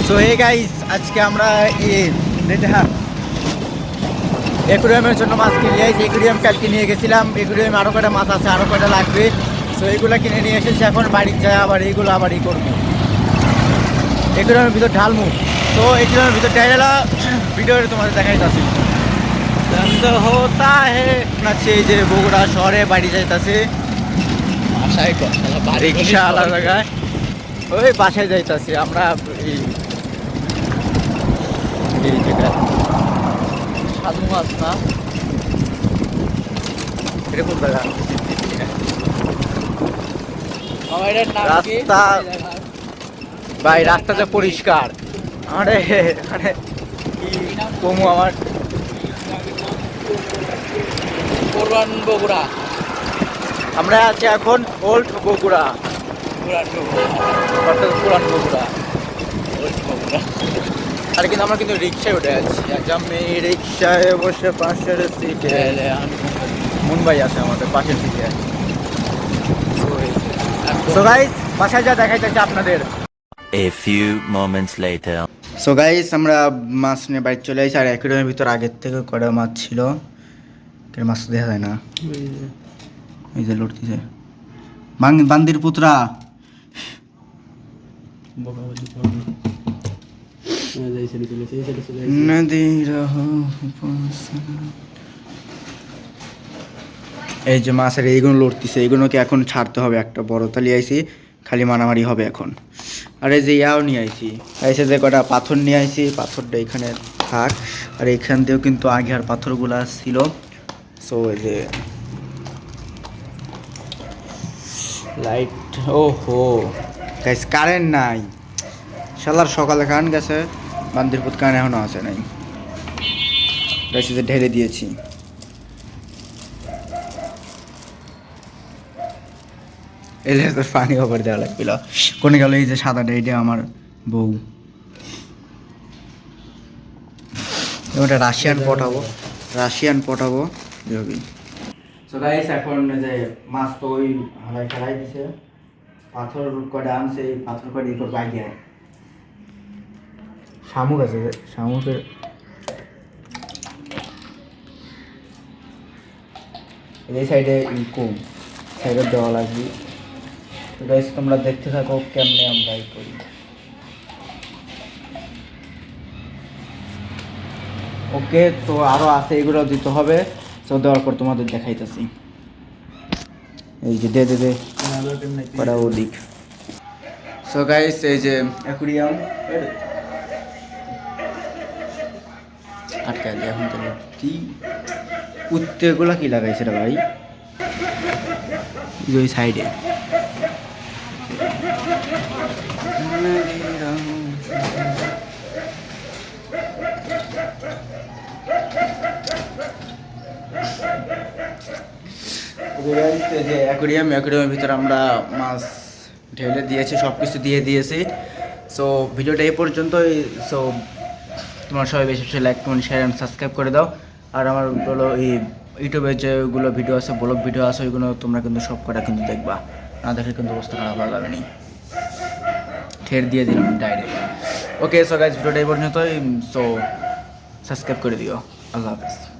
So hey guys, আজকে আমরা একুরিয়ামের জন্য মাছ কিনে নিয়ে এসেছি। একুরিয়াম কালকে নিয়ে গেছিলাম। একুরিয়ামে আরও কয়টা মাছ আছে, আরও কয়টা লাগবে। সো এইগুলো কিনে নিয়ে এসেছি। এখন বাড়ির যায় আবার এইগুলো আবার করবো, একুরিয়ামের ভিতর ঢালমু। তো একুরিয়ামের ভিতর ডাইরেলা ভিডিওতে তোমাদের দেখাই যাচ্ছে হতা হে নাচ্ছে। এই যে বগুড়া শহরে বাড়ি যাইতাছে, রিক্সা আলাদা জায়গায় ওই বাসায় যাইতাছি আমরা। এই জায়গায় সাধু মাছ না, এরকম জায়গা রাস্তা ভাই, রাস্তাটা পরিষ্কার। মানে মানে কি কমু আমার পুরান বগুড়া। আমরা আছি এখন ওল্ড বগুড়া, অর্থাৎ পুরান বগুড়া। আর কিন্তু আমরা কিন্তু রিক্সায় উঠে আছি। একটা মেয়ে রিক্সায় বসে পাশের সিটে, মুম্বাই আছে আমাদের পাশের সিটে। সো গাইস, বাসায় যা দেখাইতেছে আপনাদের। A few moments later. So guys, আমরা মাছ নিয়ে বাড়ি চলে আসি। আর অ্যাকুরিয়ামের ভিতর আগের থেকে কটা মাছ ছিল, মাছ তো দেখা যায় না। এই যে লড়তেছে বান্দির পুত্রা। এই যে মাছের এইগুলো লড়তেছে, এইগুলোকে এখন ছাড়তে হবে। একটা বড় তালি আইছি, খালি মারামারি হবে এখন। আর এই যে ইয়াও নিয়ে আইছি, আইসে যে কটা পাথর নিয়ে আইছি, পাথরটা এখানে থাক। আর এখান দিয়েও কিন্তু আগে আর পাথরগুলা ছিল। সো এই যে লাইট, ও হো গাইস, কারেন্ট নাই। শালার সকালে কারেন্ট গেছে, বান্দিরপুর কারেন্ট এখনো আসে নাই। গাইস যে ঢেলে দিয়েছি। এলে তোর পানি ওপর দেওয়া লাগছিল। কোনে গেল এই যে সাদাটা, এইটা আমার বউ। ওটা রাশিয়ান পটাবো দেখবি। সো গাইস, এখন যে মাছ তো ওই হালাই খেলাই দিছে, পাথর কটা আনছে, এই পাথর কটা এই করবো আগে। শামুক আছে, শামুকের এই সাইডে কম সাইডে দেওয়া লাগবে। তো গাইস, তোমরা দেখতে থাকো কেমনে আমরা এই করি। ওকে, তো আরো আছে, এগুলো দিতে হবে। তো দেওয়ার পর তোমাদের দেখাইতেছি। এই যে দে কটা ওদিক। সো গাইস, এই যে অ্যাকুরিয়াম আটকায় দিয়ে এখন তো কি উত্তেগুলো কি লাগাইছে রে ভাই, ওই সাইডে। যে অ্যাকুরিয়ামের ভিতরে আমরা মাছ ঢেলে দিয়েছি, সব কিছু দিয়ে দিয়েছি। সো ভিডিওটা এই পর্যন্তই। সো তোমার সবাই বেশি বেশি like, comment, share and subscribe করে দাও। আর আমার বলো এই ইউটিউবের যেগুলো ভিডিও আছে, ব্লগ ভিডিও আছে, ওইগুলো তোমরা কিন্তু সব কটা কিন্তু দেখবা, না দেখে কিন্তু অবস্থা খারাপ হয়ে যাবে নি। ঠের দিয়ে দিলাম ডাইরেক্ট। ওকে, সো গাইস, ভিডিওটা এই পর্যন্তই। সো সাবস্ক্রাইব করে দিও। আল্লাহ হাফেজ।